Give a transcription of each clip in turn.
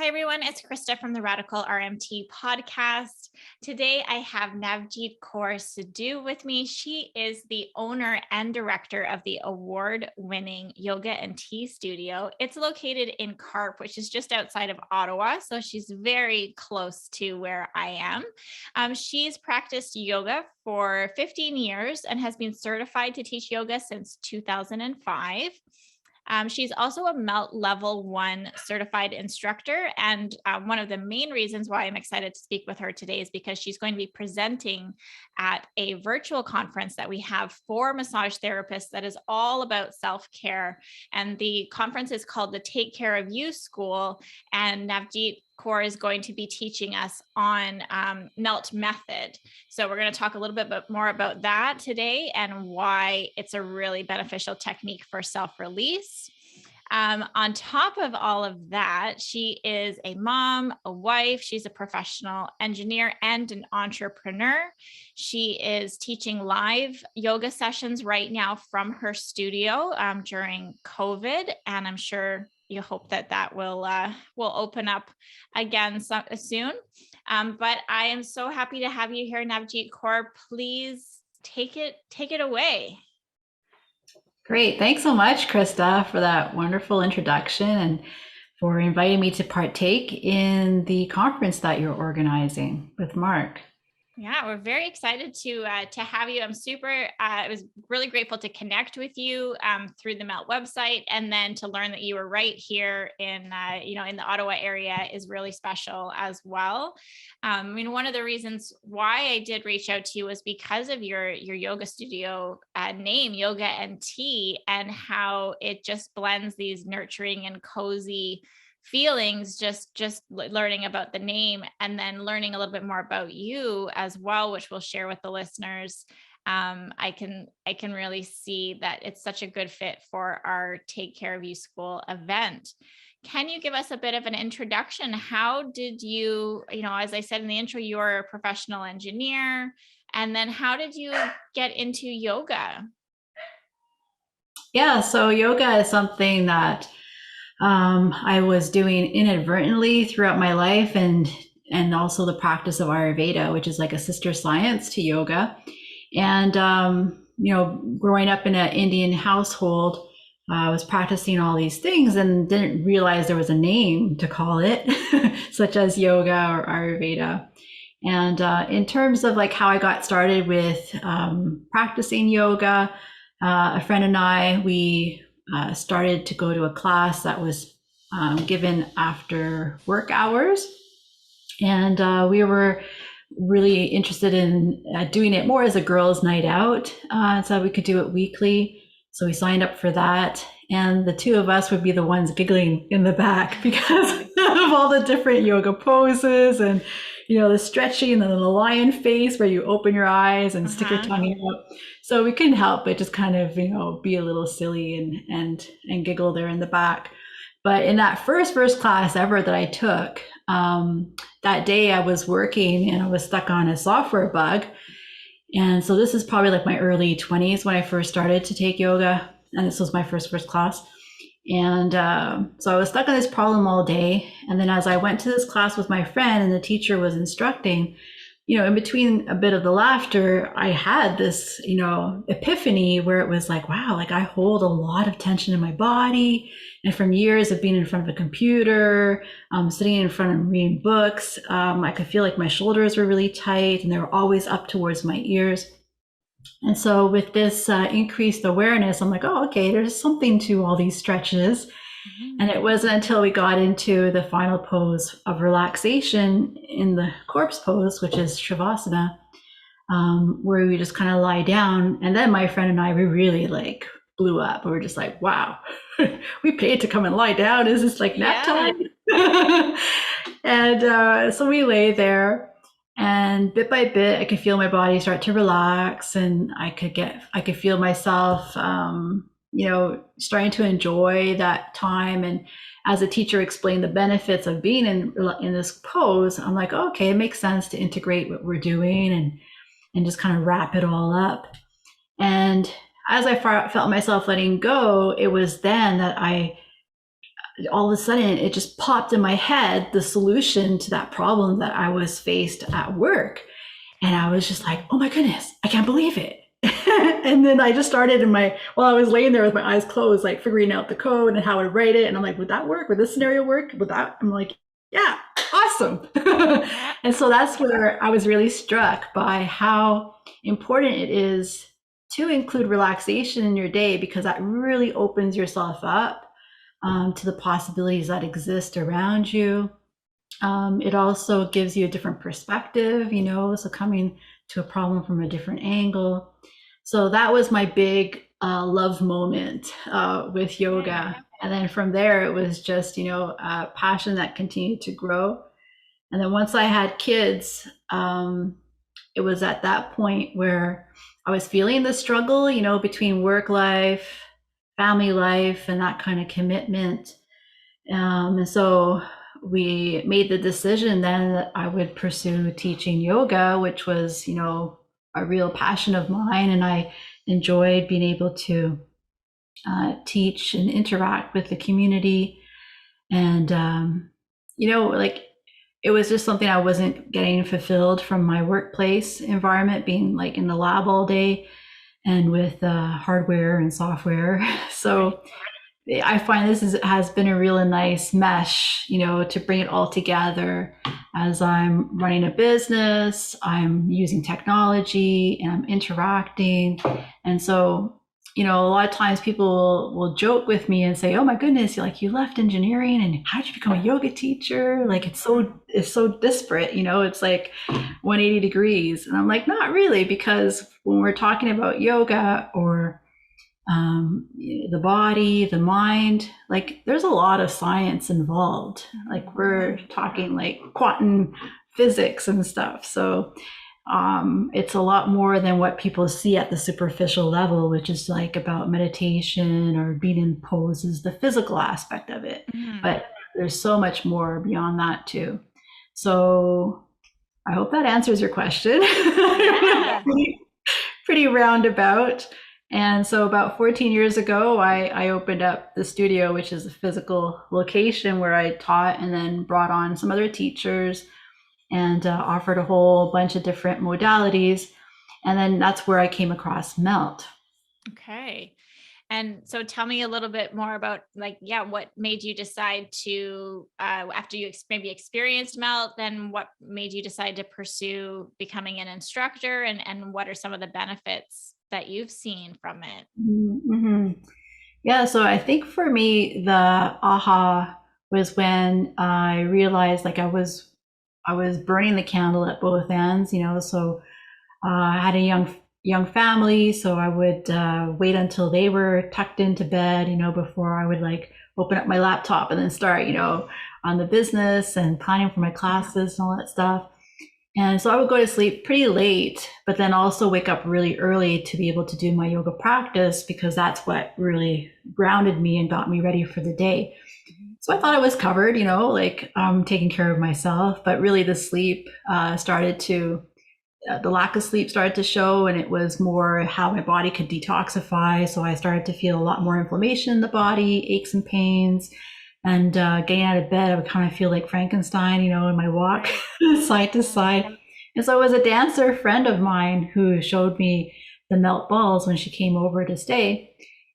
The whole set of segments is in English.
everyone. It's Krista from the Radical RMT podcast. Today, I have Navjit Kaur Sidhu with me. She is the owner and director of the award-winning yoga and tea studio. It's located in Carp, which is just outside of Ottawa. So she's very close to where I am. She's practiced yoga for 15 years and has been certified to teach yoga since 2005. She's also a MELT Level 1 certified instructor. And one of the main reasons why I'm excited to speak with her today is because she's going to be presenting at a virtual conference that we have for massage therapists that is all about self-care. And the conference is called the Take Care of You School. And Navjit Kaur is going to be teaching us on MELT method. So we're going to talk a little bit more about that today and why it's a really beneficial technique for self-release. On top of all of that, she is a mom, a wife, she's a professional engineer and an entrepreneur. She is teaching live yoga sessions right now from her studio during COVID, and I'm sure you hope that will open up again soon. But I am so happy to have you here, Navjit Kaur. Please take it away. Great. Thanks so much, Krista, for that wonderful introduction and for inviting me to partake in the conference that you're organizing with Mark. Yeah, we're very excited to have you. I'm super, I was really grateful to connect with you through the MELT website, and then to learn that you were right here in the Ottawa area is really special as well. One of the reasons why I did reach out to you was because of your yoga studio name, Yoga and Tea, and how it just blends these nurturing and cozy feelings, just learning about the name and then learning a little bit more about you as well, which we'll share with the listeners. I can really see that it's such a good fit for our Take Care of You School event. Can you give us a bit of an introduction? How did you, as I said in the intro, you're a professional engineer, and then how did you get into yoga? Yeah, so yoga is something that I was doing inadvertently throughout my life, and also the practice of Ayurveda, which is like a sister science to yoga. And growing up in an Indian household, I was practicing all these things and didn't realize there was a name to call it, such as yoga or Ayurveda. And in terms of like how I got started with practicing yoga, a friend and I, we started to go to a class that was given after work hours. And we were really interested in doing it more as a girls' night out, so we could do it weekly. So we signed up for that. And the two of us would be the ones giggling in the back because of all the different yoga poses and, the stretching and the lion face where you open your eyes and stick your tongue out. So we couldn't help but just kind of, be a little silly and giggle there in the back. But in that first class ever that I took, that day I was working and I was stuck on a software bug. And so this is probably like my early 20s when I first started to take yoga. And this was my first class. And so I was stuck on this problem all day. And then as I went to this class with my friend and the teacher was instructing, in between a bit of the laughter, I had this, epiphany where it was like, wow, like I hold a lot of tension in my body. And from years of being in front of a computer, sitting in front of reading books, I could feel like my shoulders were really tight and they were always up towards my ears. And so with this increased awareness, I'm like, oh, okay, there's something to all these stretches. Mm-hmm. And it wasn't until we got into the final pose of relaxation in the corpse pose, which is Shavasana, where we just kind of lie down. And then my friend and I, we really like blew up. We were just like, wow, we paid to come and lie down. Is this like nap time? And so we lay there. And bit by bit, I could feel my body start to relax, and I could feel myself, starting to enjoy that time. And as a teacher explained the benefits of being in this pose, I'm like, okay, it makes sense to integrate what we're doing and just kind of wrap it all up. And as I felt myself letting go, it was then that I all of a sudden it just popped in my head, the solution to that problem that I was faced at work. And I was just like, oh my goodness, I can't believe it. And then I just started while I was laying there with my eyes closed, like figuring out the code and how to write it. And I'm like, would that work? Would this scenario work? Would that? I'm like, yeah, awesome. And so that's where I was really struck by how important it is to include relaxation in your day, because that really opens yourself up to the possibilities that exist around you. It also gives you a different perspective, so coming to a problem from a different angle. So that was my big love moment with yoga. And then from there, it was just, a passion that continued to grow. And then once I had kids, it was at that point where I was feeling the struggle, between work life, family life, and that kind of commitment. And so we made the decision then that I would pursue teaching yoga, which was, a real passion of mine. And I enjoyed being able to teach and interact with the community. And, like, it was just something I wasn't getting fulfilled from my workplace environment, being like in the lab all day and with hardware and software. So I find has been a really nice mesh, to bring it all together as I'm running a business, I'm using technology, and I'm interacting. And so, a lot of times people will joke with me and say, oh my goodness, you left engineering and how did you become a yoga teacher? Like, it's so disparate, it's like 180 degrees. And I'm like, not really, because when we're talking about yoga or the body, the mind, like there's a lot of science involved. Like we're talking like quantum physics and stuff. So it's a lot more than what people see at the superficial level, which is like about meditation or being in poses, the physical aspect of it. But there's so much more beyond that too. So I hope that answers your question. Yeah. pretty roundabout. And so about 14 years ago, I opened up the studio, which is a physical location where I taught, and then brought on some other teachers and offered a whole bunch of different modalities. And then that's where I came across Melt. Okay. And so tell me a little bit more about what made you decide to, after you maybe experienced Melt, then what made you decide to pursue becoming an instructor, and what are some of the benefits that you've seen from it? Mm-hmm. Yeah, so I think for me, the aha was when I realized I was burning the candle at both ends, so I had a young family, so I would wait until they were tucked into bed, before I would open up my laptop and then start, on the business and planning for my classes and all that stuff. And so I would go to sleep pretty late, but then also wake up really early to be able to do my yoga practice, because that's what really grounded me and got me ready for the day. So I thought I was covered, taking care of myself, but really the sleep the lack of sleep started to show, and it was more how my body could detoxify. So I started to feel a lot more inflammation in the body, aches and pains. And getting out of bed, I would kind of feel like Frankenstein, in my walk side to side. And so it was a dancer friend of mine who showed me the Melt balls when she came over to stay,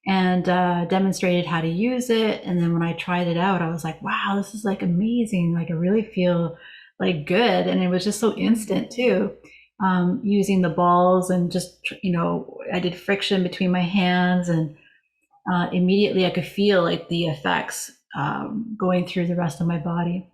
and demonstrated how to use it. And then when I tried it out, I was like, wow, this is amazing. I really feel good. And it was just so instant too. Using the balls and just, I did friction between my hands, and immediately I could feel the effects going through the rest of my body.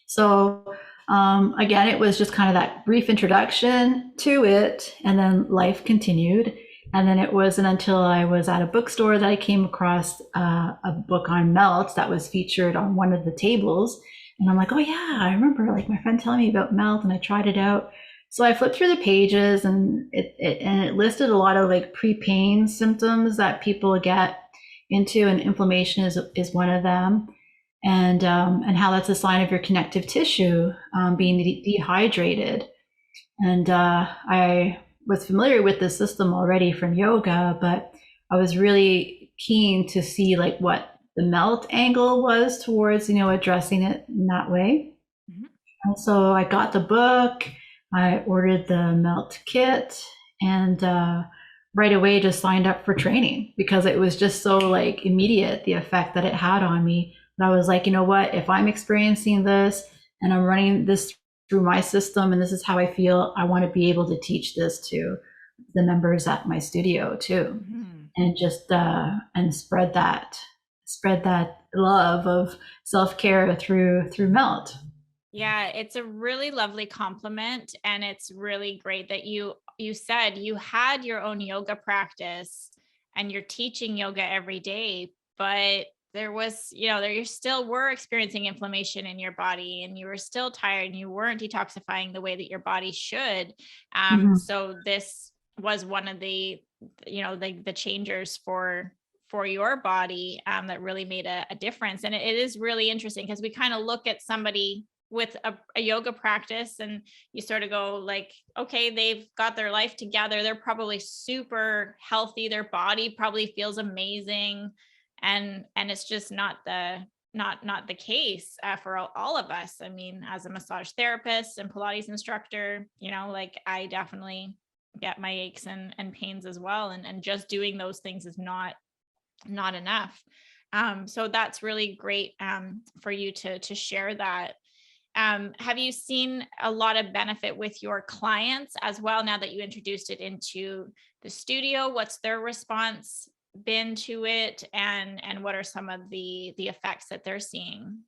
So again, it was just kind of that brief introduction to it, and then life continued. And then it wasn't until I was at a bookstore that I came across a book on Melt that was featured on one of the tables. And I'm like, oh yeah, I remember my friend telling me about Melt, and I tried it out. So I flipped through the pages, and it listed a lot of pre-pain symptoms that people get into, and inflammation is one of them, and how that's a sign of your connective tissue being dehydrated. And I was familiar with the system already from yoga, but I was really keen to see what the melt angle was towards, addressing it in that way. Mhm. And so I got the book, I ordered the melt kit, and right away just signed up for training because it was just so like immediate, the effect that it had on me. And I was like, you know what, if I'm experiencing this and I'm running this through my system and this is how I feel, I want to be able to teach this to the members at my studio too. Mhm. And just and spread that love of self-care through melt. Yeah, it's a really lovely compliment, and it's really great that you said you had your own yoga practice and you're teaching yoga every day, but there was, there you still were experiencing inflammation in your body and you were still tired and you weren't detoxifying the way that your body should. Mhm. So this was one of the, the changers for your body, that really made a difference. And it is really interesting because we kind of look at somebody with a yoga practice and you sort of go like, okay, they've got their life together, they're probably super healthy, their body probably feels amazing, and it's just not the case, for all of us. I mean, as a massage therapist and Pilates instructor, like I definitely get my aches and pains as well, and just doing those things is not enough. So that's really great, for you to share that. Have you seen a lot of benefit with your clients as well now that you introduced it into the studio? What's their response been to it, and what are some of the effects that they're seeing?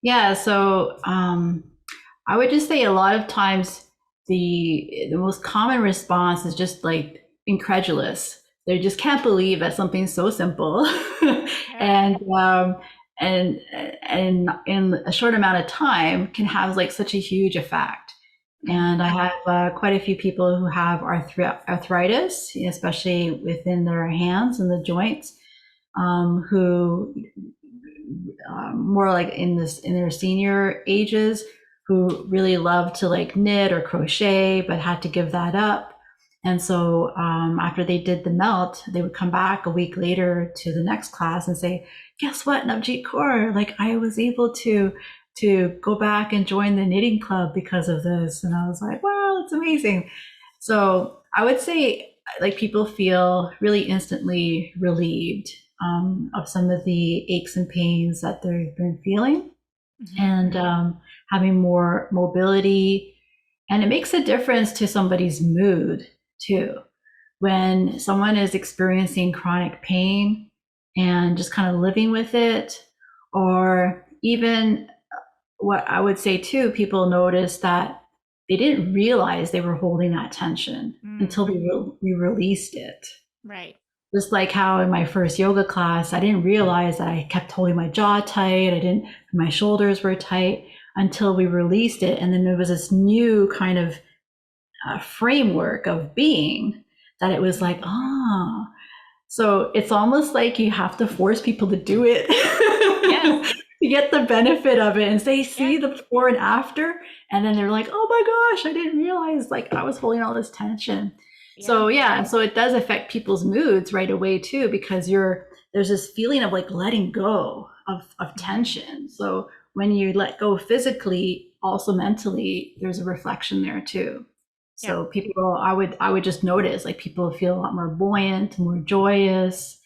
Yeah, so I would just say a lot of times the most common response is just like incredulous. They just can't believe that something so simple Yeah. and and in a short amount of time can have like such a huge effect. And I Mhm. have quite a few people who have arthritis, especially within their hands and the joints, who more like in their senior ages, who really love to like knit or crochet but had to give that up. And so after they did the melt, they would come back a week later to the next class and say, guess what, Navjit Kaur, like I was able to go back and join the knitting club because of this. And I was like, wow, that's amazing. So I would say like people feel really instantly relieved of some of the aches and pains that they've been feeling, Mhm. and having more mobility. And it makes a difference to somebody's mood too. When someone is experiencing chronic pain and just kind of living with it, or even what I would say too, people notice that they didn't realize they were holding that tension until Mm. we released it. Right. Just like how in my first yoga class, I didn't realize that I kept holding my jaw tight. My shoulders were tight until we released it. And then there was this new kind of framework of being that it was like, ah. So it's almost like you have to force people to do it Yes. to get the benefit of it, and they Yeah. see the before and after, and then they're like, oh my gosh, I didn't realize like I was holding all this tension. Yeah. So yeah, so it does affect people's moods right away too, because there's this feeling of like letting go of Mhm. tension. So when you let go physically, also mentally, there's a reflection there too. Yeah. So people, I would just notice like people feel a lot more buoyant, more joyous,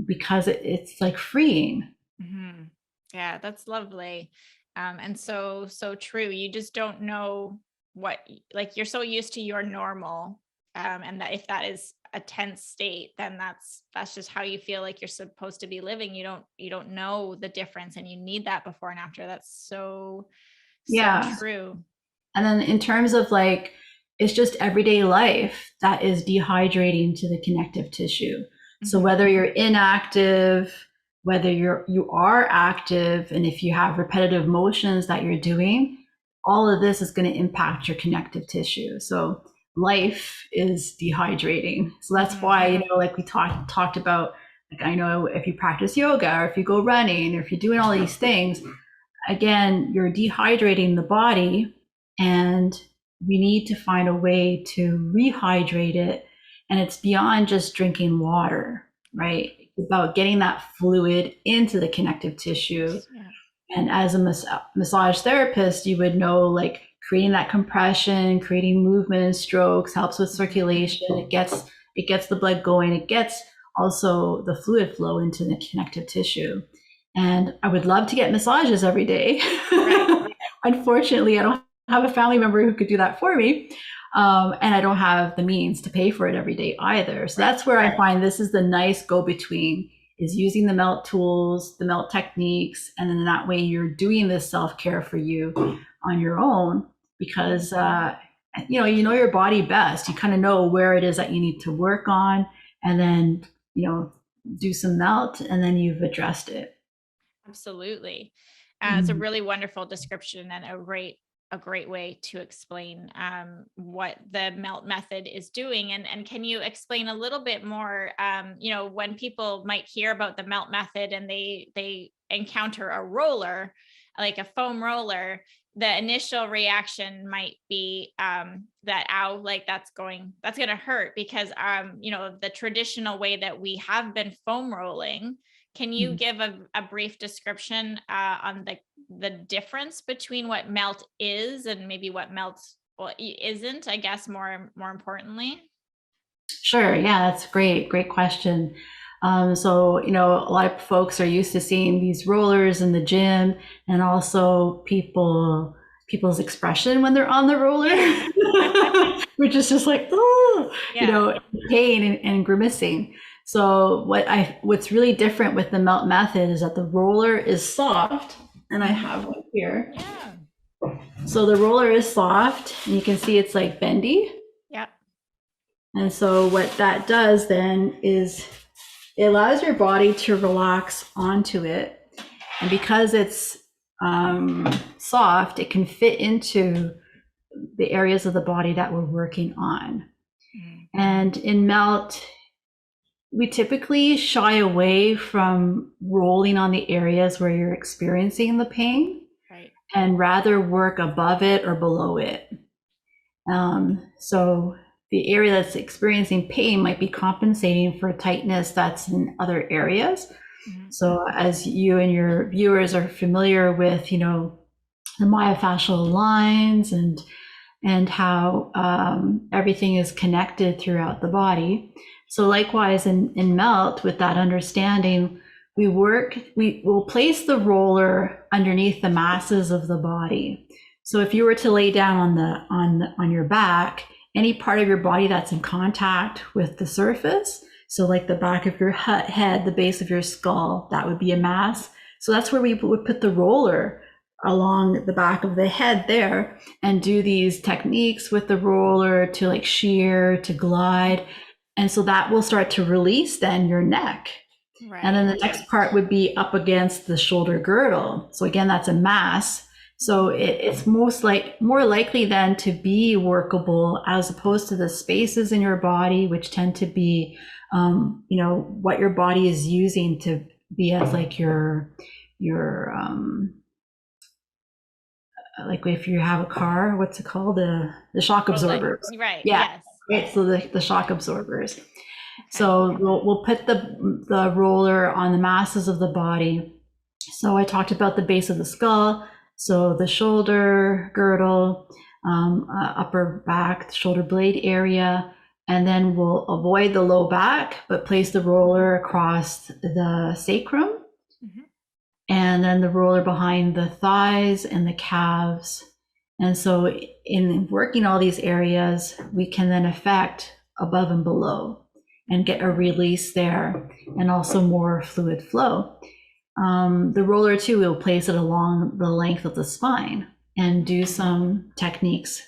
because it's like freeing. Mhm. Yeah, that's lovely. And so true. You just don't know like you're so used to your normal. And that if that is a tense state, then that's just how you feel like you're supposed to be living. You don't know the difference, and you need that before and after. That's so Yeah. true. And then in terms of like, it's just everyday life that is dehydrating to the connective tissue. So Mhm. whether you're inactive, whether you are active, and if you have repetitive motions that you're doing, all of this is going to impact your connective tissue. So life is dehydrating. So that's Mhm. why, like we talked about, like I know if you practice yoga or if you go running or if you're doing all these things, again, you're dehydrating the body, and we need to find a way to rehydrate it. And it's beyond just drinking water, right? about getting that fluid into the connective tissue. Yeah. And as a massage therapist, you would know, like, creating that compression, creating movement and strokes helps with circulation. It gets the blood going. It gets also the fluid flow into the connective tissue. And I would love to get massages every day. Right. Unfortunately, I don't have a family member who could do that for me. And I don't have the means to pay for it every day either. So that's where I find this is the nice go-between, is using the melt tools, the melt techniques, and then that way you're doing this self-care for you on your own, because you know your body best. You kind of know where it is that you need to work on, and then do some melt, and then you've addressed it. Absolutely. It's a really wonderful description and a great way to explain what the melt method is doing. And can you explain a little bit more, when people might hear about the melt method and they encounter a roller, like a foam roller, the initial reaction might be that, ow, like that's going to hurt, because the traditional way that we have been foam rolling. Can you give a brief description on the difference between what melt is and maybe what melt isn't, I guess, more importantly? Sure. Yeah, that's great. Great question. So, a lot of folks are used to seeing these rollers in the gym, and also people's expression when they're on the roller, which is just like, oh, pain and grimacing. So what's really different with the melt method is that the roller is soft, and I have one here. Yeah. So the roller is soft, and you can see it's like bendy. Yeah. And so what that does then is it allows your body to relax onto it. And because it's soft, it can fit into the areas of the body that we're working on. And in melt, we typically shy away from rolling on the areas where you're experiencing the pain, right, and rather work above it or below it. So the area that's experiencing pain might be compensating for tightness that's in other areas. So as you and your viewers are familiar with, the myofascial lines and how everything is connected throughout the body. So likewise in melt, with that understanding, we will place the roller underneath the masses of the body. So if you were to lay down on your back, any part of your body that's in contact with the surface, so like the back of your head, the base of your skull, that would be a mass. So that's where we would put the roller along the back of the head there, and do these techniques with the roller to like shear, to glide. And so that will start to release then your neck. Right. And then the next part would be up against the shoulder girdle. So again, that's a mass. So it's more likely then to be workable, as opposed to the spaces in your body, which tend to be, what your body is using to be as like your like if you have a car, what's it called? The shock absorbers. Right. Yeah. Yes. Right. So the shock absorbers. Okay. So we'll put the roller on the masses of the body. So I talked about the base of the skull. So the shoulder girdle, upper back, shoulder blade area, and then we'll avoid the low back, but place the roller across the sacrum. And then the roller behind the thighs and the calves. And so in working all these areas, we can then affect above and below and get a release there, and also more fluid flow. The roller too, we'll place it along the length of the spine and do some techniques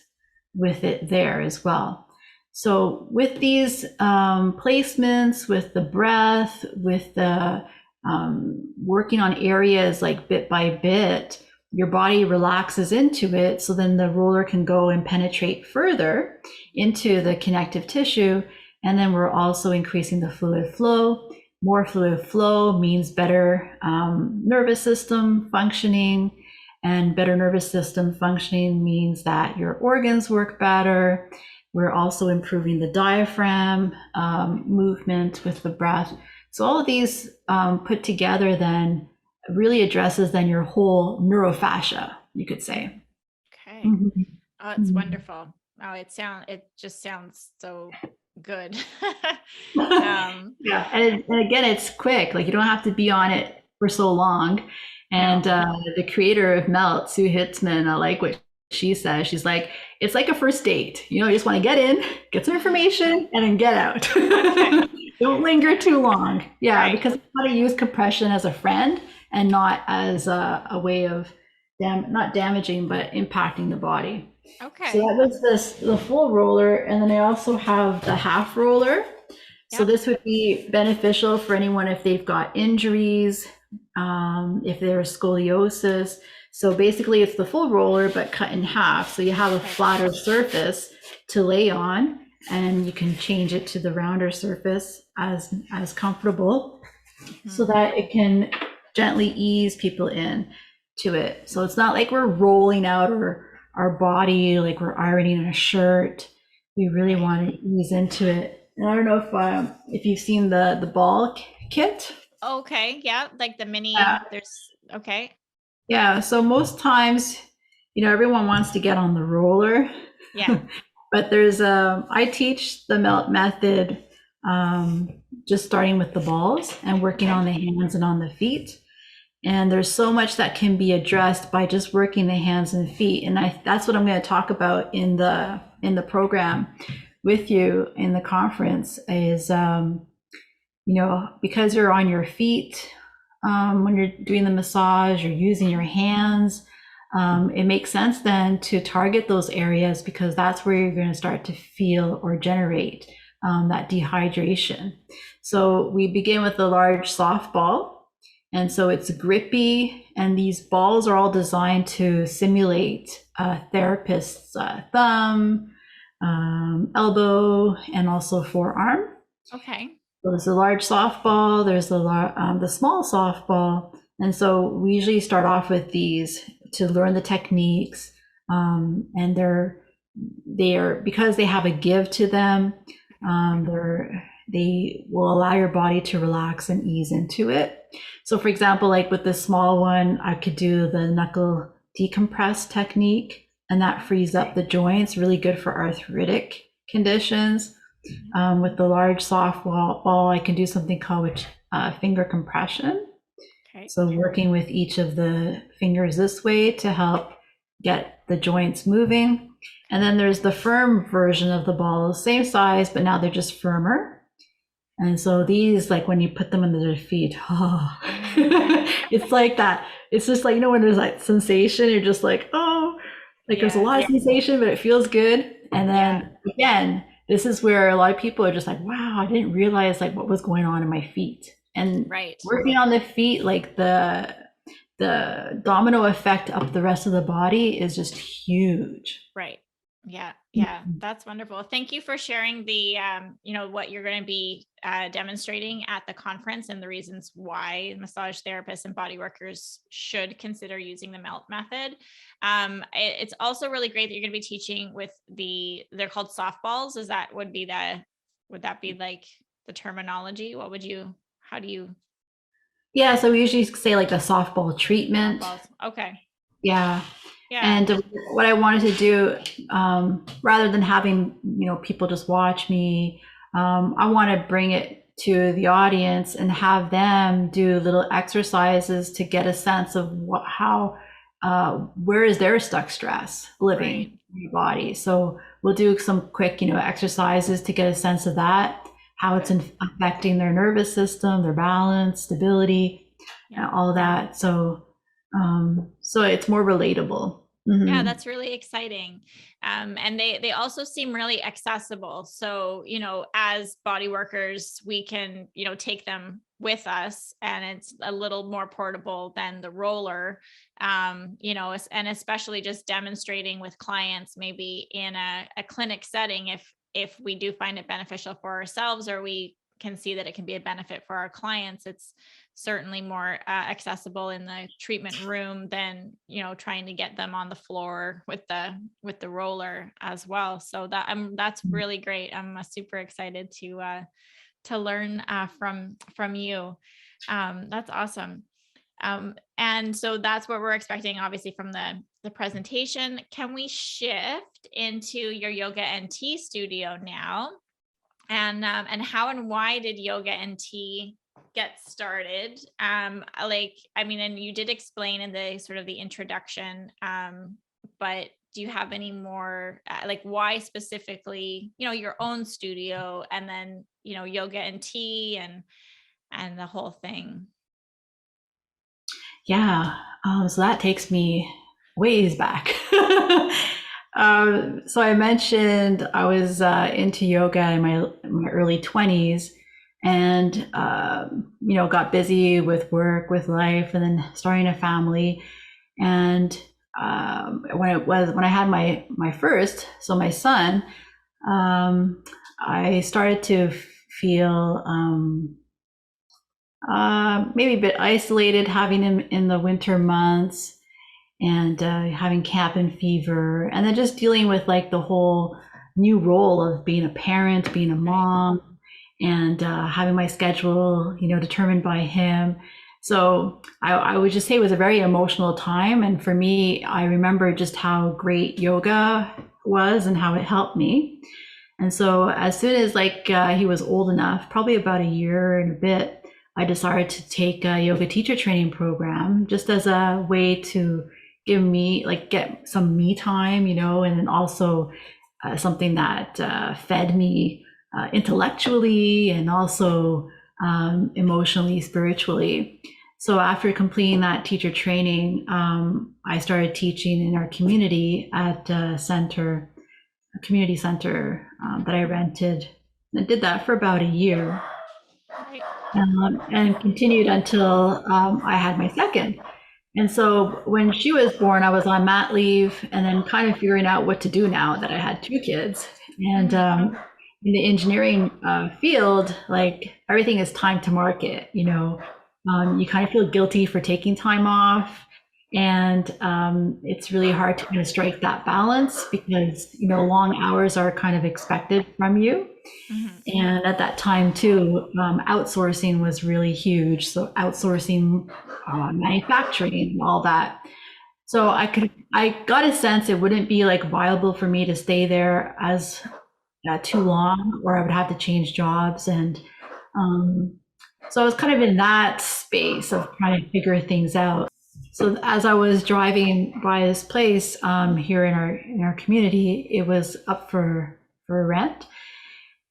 with it there as well. So with these placements, with the breath, with the working on areas like bit by bit, your body relaxes into it. So then the roller can go and penetrate further into the connective tissue. And then we're also increasing the fluid flow. More fluid flow means better nervous system functioning, and better nervous system functioning means that your organs work better. We're also improving the diaphragm movement with the breath. So all of these put together then really addresses then your whole neurofascia, you could say. Okay. Mhm. Oh, it's Mhm. wonderful. Oh, it just sounds so good. Um, Yeah, and again, it's quick. Like you don't have to be on it for so long. And no. the creator of Melt, Sue Hitzman, I like what she says. She's like, it's like a first date. You just want to get in, get some information, and then get out. Okay. Don't linger too long. Yeah, Right. because I want to use compression as a friend and not as a way of not damaging, but impacting the body. So Okay. that was the full roller, and then I also have the half roller. So Yep. this would be beneficial for anyone if they've got injuries, if there's scoliosis. So basically it's the full roller, but cut in half. So you have a Okay. flatter surface to lay on, and you can change it to the rounder surface as comfortable so Mhm. that it can gently ease people in to it. So it's not like we're rolling out our body like we're ironing a shirt. We really Right. want to ease into it. And I don't know if you've seen the ball kit. Okay. Yeah. Like the Yeah. mini, there's okay. Yeah. So most times, everyone wants to get on the roller, Yeah. but I teach the melt method, just starting with the balls and working Okay. on the hands and on the feet. And there's so much that can be addressed by just working the hands and feet. And that's what I'm going to talk about in the program with you in the conference is, because you're on your feet, when you're doing the massage, you're using your hands. It makes sense then to target those areas because that's where you're going to start to feel or generate that dehydration. So we begin with a large softball. And so it's grippy, and these balls are all designed to simulate a therapist's thumb, elbow, and also forearm. Okay. So there's a large softball, there's the small softball, and so we usually start off with these to learn the techniques, and they are because they have a give to them. They will allow your body to relax and ease into it. So, for example, like with the small one, I could do the knuckle decompress technique, and that frees up the joints, really good for arthritic conditions. With the large softball, I can do something called finger compression. Okay. So working with each of the fingers this way to help get the joints moving. And then there's the firm version of the ball, same size, but now they're just firmer. And so these, like when you put them under their feet, oh, it's like that. It's just like, when there's like sensation, you're just like, oh, like there's a Yes. lot of sensation, but it feels good. And Yeah. then again, this is where a lot of people are just like, wow, I didn't realize like what was going on in my feet. And Right. working on the feet, like the domino effect up the rest of the body is just huge. Right. Yeah. Yeah. That's wonderful. Thank you for sharing the, what you're going to be demonstrating at the conference and the reasons why massage therapists and body workers should consider using the melt method. It's also really great that you're going to be teaching with they're called softballs. Would that be like the terminology? How do you Yeah, so we usually say like the softball treatment. softballs? Okay. Yeah. Yeah. And what I wanted to do, rather than having, people just watch me, I want to bring it to the audience and have them do little exercises to get a sense of where is their stuck stress living Right. in your body. So we'll do some quick, exercises to get a sense of that, how it's Good. affecting their nervous system, their balance, stability, Yeah. and all that. So it's more relatable. Yeah, Mhm. that's really exciting. And they also seem really accessible. So, as body workers, we can, take them with us, and it's a little more portable than the roller. And especially just demonstrating with clients, maybe in a clinic setting, if we do find it beneficial for ourselves, or we can see that it can be a benefit for our clients, it's certainly more accessible in the treatment room than trying to get them on the floor with the roller as well. So that's really great. I'm super excited to learn from you. That's awesome. And so that's what we're expecting, obviously, from the presentation. Can we shift into your yoga and tea studio now? And how and why did yoga and tea get started? Like, I mean, and you did explain in the sort of the introduction, but do you have any more, like, why specifically, your own studio, and then, yoga and tea, and the whole thing? Yeah. So that takes me ways back. So I mentioned I was into yoga in my early 20s, and got busy with work, with life, and then starting a family. And when I had my first, so my son, I started to feel maybe a bit isolated, having him in the winter months, and having cabin fever, and then just dealing with like the whole new role of being a parent, being a mom, and having my schedule, determined by him. So I would just say it was a very emotional time. And for me, I remember just how great yoga was and how it helped me. And so as soon as he was old enough, probably about a year and a bit, I decided to take a yoga teacher training program, just as a way to get some me time, and then also something that fed me intellectually, and also emotionally, spiritually. So after completing that teacher training, I started teaching in our community at a community center that I rented. I did that for about a year, and continued until I had my second. And so when she was born, I was on mat leave, and then kind of figuring out what to do now that I had two kids. And in the engineering field, like, everything is time to market. You kind of feel guilty for taking time off, and it's really hard to kind of strike that balance, because long hours are kind of expected from you. And at that time too, outsourcing was really huge. So outsourcing manufacturing and all that. So I got a sense it wouldn't be like viable for me to stay there as too long, or I would have to change jobs. And so I was kind of in that space of trying to figure things out. So as I was driving by this place here in our community, it was up for rent.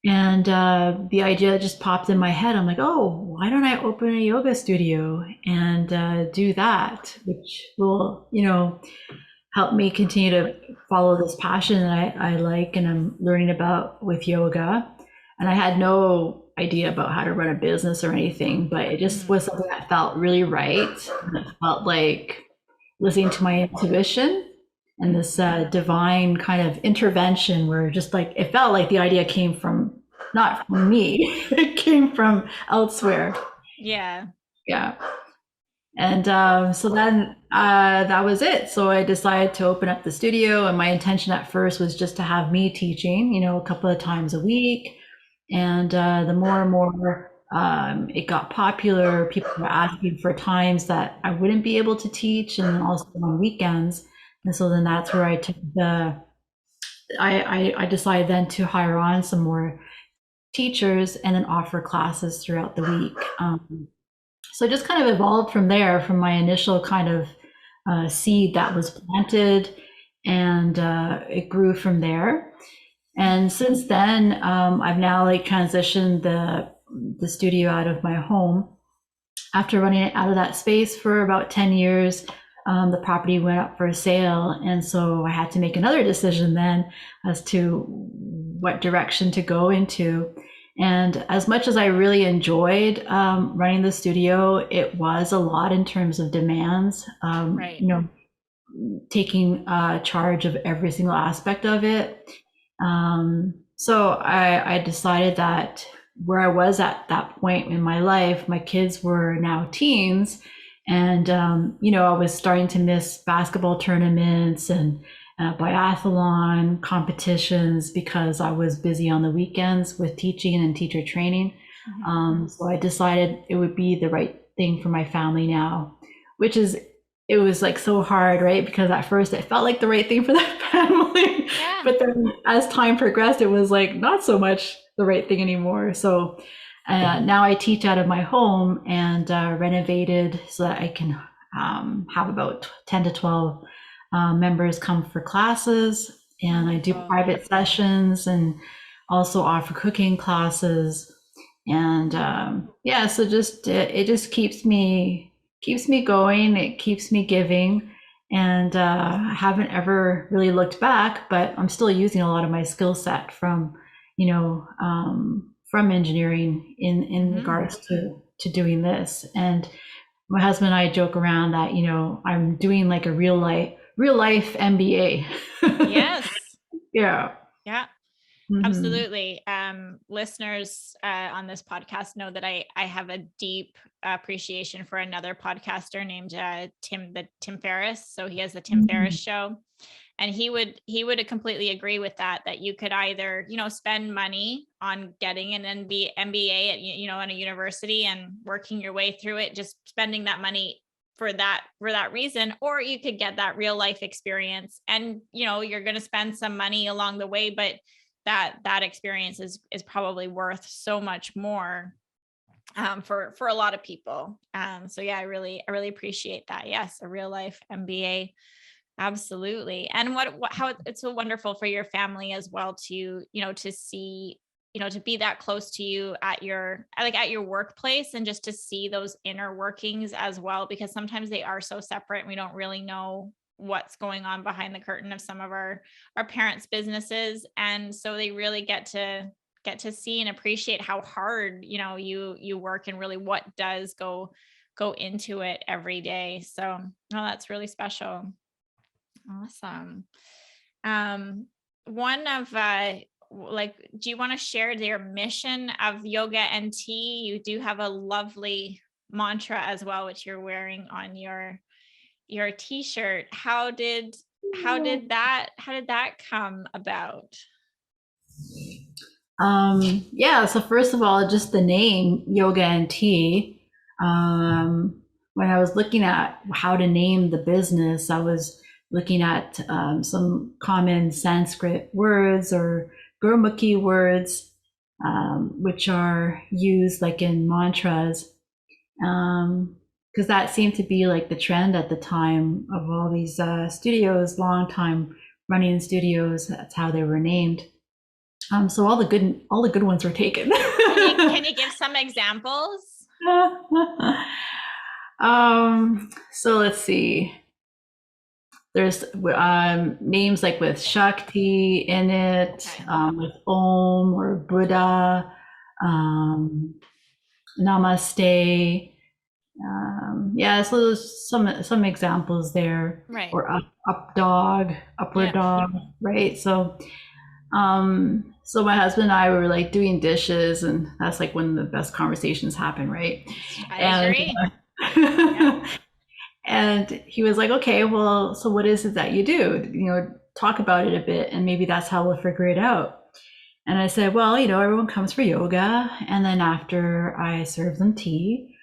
And the idea just popped in my head. I'm like, oh, why don't I open a yoga studio and do that, which will, help me continue to follow this passion that I like and I'm learning about with yoga. And I had no idea about how to run a business or anything, but it just was something that felt really right. And it felt like listening to my intuition and this divine kind of intervention, where just like it felt like the idea came from not from me, it came from elsewhere. Yeah. And so then that was it. So I decided to open up the studio, and my intention at first was just to have me teaching, a couple of times a week. And the more and more it got popular, people were asking for times that I wouldn't be able to teach, and also on weekends. And so then that's where I took I decided then to hire on some more teachers and then offer classes throughout the week. So it just kind of evolved from there, from my initial kind of seed that was planted, and it grew from there. And since then, I've now transitioned the studio out of my home. After running it out of that space for about 10 years, the property went up for sale. And so I had to make another decision then as to what direction to go into. And as much as I really enjoyed running the studio, it was a lot in terms of demands, taking charge of every single aspect of it. So I decided that where I was at that point in my life, my kids were now teens, and I was starting to miss basketball tournaments and biathlon competitions because I was busy on the weekends with teaching and teacher training. So I decided it would be the right thing for my family now, which is, it was like so hard, right? Because at first it felt like the right thing for the family, Yeah. but then as time progressed, it was like not so much the right thing anymore. So now I teach out of my home and renovated so that I can have about 10 to 12 members come for classes. And I do private sessions and also offer cooking classes. And yeah, so just it just keeps me going. It keeps me giving. And I haven't ever really looked back, but I'm still using a lot of my skill set from, from engineering in regards to doing this. And my husband and I joke around that, I'm doing like a real life MBA. Yes. Yeah. Yeah. Absolutely. Listeners on this podcast know that I have a deep appreciation for another podcaster named Tim Ferriss. So he has the Tim Ferriss show, and he would completely agree with that you could either, spend money on getting an MBA at, in a university and working your way through it, just spending that money for that reason, or you could get that real life experience, and you're going to spend some money along the way, but that experience is probably worth so much more for a lot of people. So yeah, I really appreciate that. Yes, a real life MBA. Absolutely. And how it's so wonderful for your family as well to, to see, to be that close to you at your workplace, and just to see those inner workings as well, because sometimes they are so separate. We don't really know what's going on behind the curtain of some of our parents' businesses. And so they really get to see and appreciate how hard, you work, and really what does go into it every day. So, no, that's really special. Awesome. One of do you want to share their mission of Yoga NT? You do have a lovely mantra as well, which you're wearing on your t-shirt. How did that come about? Yeah, so first of all, just the name Yoga NT. When I was looking at how to name the business, I was looking at some common Sanskrit words or Gurmukhi words, which are used like in mantras, because that seemed to be like the trend at the time of all these studios, long time running studios. That's how they were named. So all the good ones were taken. Can you give some examples? So let's see. There's names like with Shakti in it, with Om or Buddha, Namaste. Yeah, so there's some examples there. Right. Or up dog, upward dog, right? So so my husband and I were like doing dishes, and that's like when the best conversations happen, right? I agree. And he was like, okay, well, so what is it that you do? Talk about it a bit, and maybe that's how we'll figure it out. And I said, well, everyone comes for yoga, and then after I serve them tea,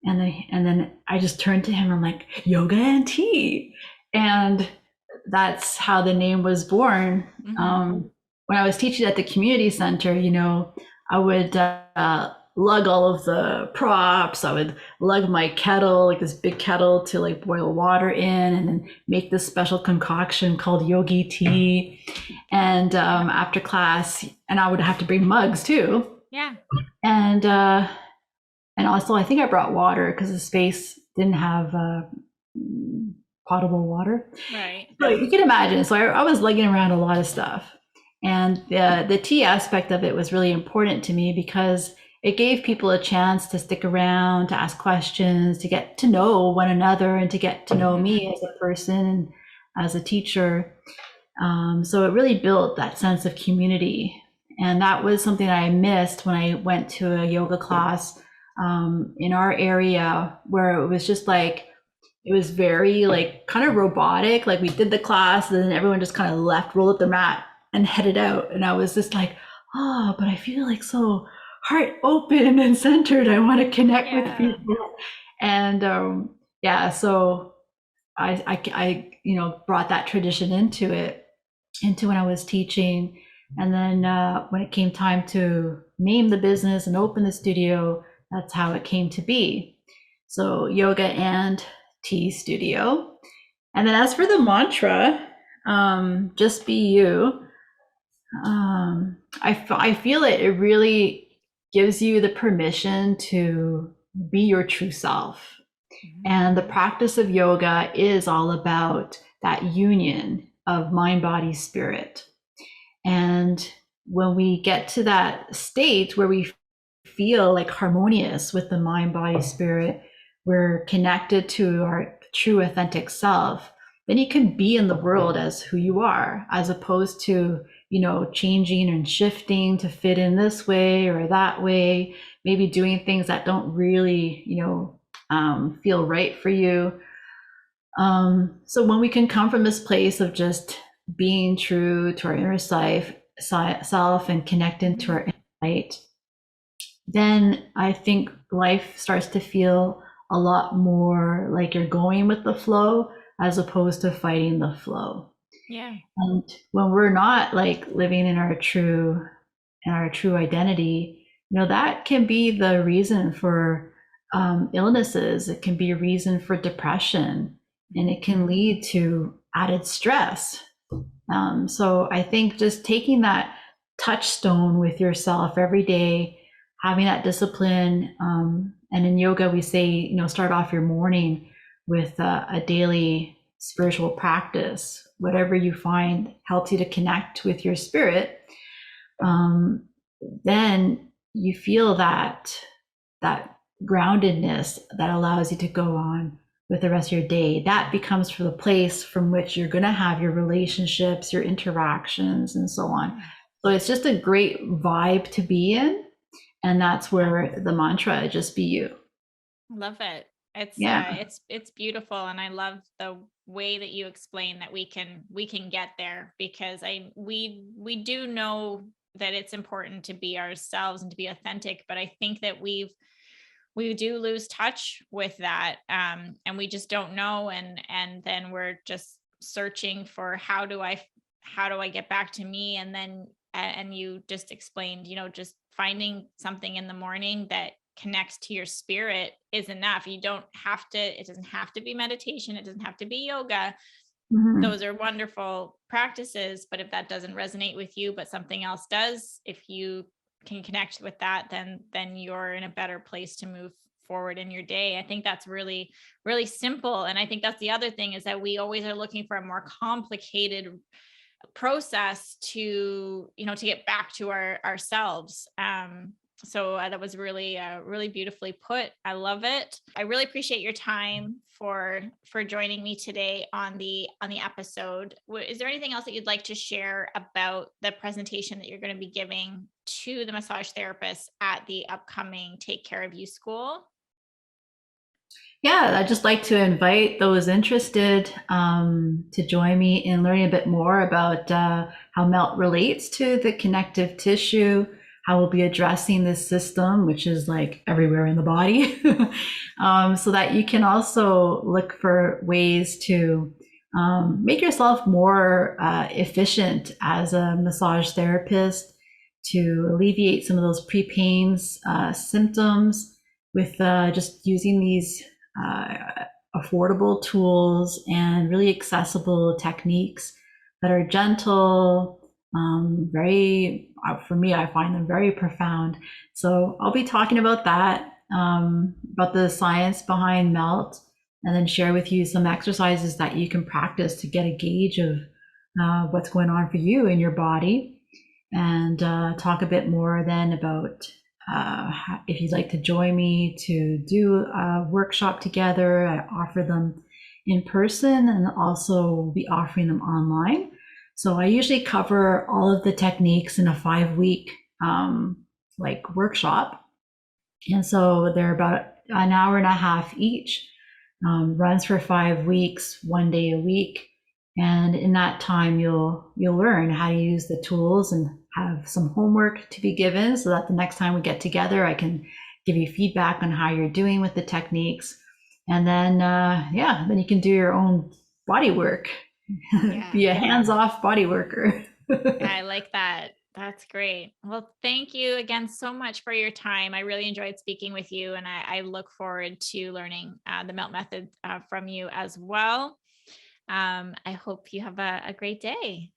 and then I just turned to him and I'm like, yoga and tea. And that's how the name was born. When I was teaching at the community center, I would lug all of the props. I would lug my kettle, like this big kettle, to like boil water in, and then make this special concoction called yogi tea. And after class, and I would have to bring mugs too. Yeah. And also I think I brought water because the space didn't have potable water. Right. So you can imagine. So I was lugging around a lot of stuff. And the tea aspect of it was really important to me because it gave people a chance to stick around, to ask questions, to get to know one another, and to get to know me as a person and as a teacher. So it really built that sense of community. And that was something that I missed when I went to a yoga class in our area, where it was just like, it was very like kind of robotic. Like we did the class and then everyone just kind of left, rolled up their mat and headed out. And I was just like, oh, but I feel like so heart open and centered. I want to connect with Yeah. people. And yeah, so I brought that tradition into when I was teaching. And then when it came time to name the business and open the studio, that's how it came to be. So yoga and tea studio. And then as for the mantra, just be you. I feel it really gives you the permission to be your true self. And the practice of yoga is all about that union of mind, body, spirit. And when we get to that state where we feel like harmonious with the mind, body, spirit, we're connected to our true authentic self, then you can be in the world as who you are, as opposed to, changing and shifting to fit in this way or that way, maybe doing things that don't really, feel right for you. So when we can come from this place of just being true to our inner self and connecting to our inner light, then I think life starts to feel a lot more like you're going with the flow as opposed to fighting the flow. Yeah. And when we're not like living in our true identity, that can be the reason for illnesses. It can be a reason for depression, and it can lead to added stress. So I think just taking that touchstone with yourself every day, having that discipline, and in yoga we say, start off your morning with a daily spiritual practice, whatever you find helps you to connect with your spirit. Then you feel that groundedness that allows you to go on with the rest of your day. That becomes for the place from which you're going to have your relationships, your interactions, and so on. So it's just a great vibe to be in. And that's where the mantra, just be you. Love it. Yeah. It's beautiful, and I love the way that you explain that we can get there, because we do know that it's important to be ourselves and to be authentic, but I think that we do lose touch with that, and we just don't know, and then we're just searching for how do I get back to me, and then and you just explained, just finding something in the morning that connects to your spirit is enough. It doesn't have to be meditation, it doesn't have to be yoga. Mhm. Those are wonderful practices, but if that doesn't resonate with you, but something else does, if you can connect with that, then you're in a better place to move forward in your day. I think that's really, really simple. And I think that's the other thing, is that we always are looking for a more complicated process to get back to ourselves. So that was really really beautifully put. I love it. I really appreciate your time for joining me today on the episode. Is there anything else that you'd like to share about the presentation that you're going to be giving to the massage therapists at the upcoming Take Care of You school? Yeah, I'd just like to invite those interested to join me in learning a bit more about how melt relates to the connective tissue, how we'll be addressing this system, which is like everywhere in the body, so that you can also look for ways to make yourself more efficient as a massage therapist, to alleviate some of those pre-pains symptoms with just using these affordable tools and really accessible techniques that are gentle, for me, I find them very profound. So I'll be talking about that, about the science behind melt, and then share with you some exercises that you can practice to get a gauge of what's going on for you in your body, and talk a bit more then about if you'd like to join me to do a workshop together. I offer them in person and also be offering them online. So I usually cover all of the techniques in a 5-week workshop. And so they're about an hour and a half each, runs for 5 weeks, 1 day a week. And in that time, you'll learn how to use the tools and have some homework to be given so that the next time we get together, I can give you feedback on how you're doing with the techniques. And then, yeah, then you can do your own body work. Yeah. Be a hands-off body worker. Yeah, I like that. That's great. Well, thank you again so much for your time. I really enjoyed speaking with you, and I look forward to learning the melt method from you as well. I hope you have a great day.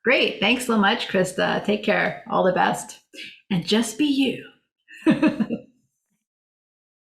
Great. Thanks so much, Krista. Take care. All the best. And just be you.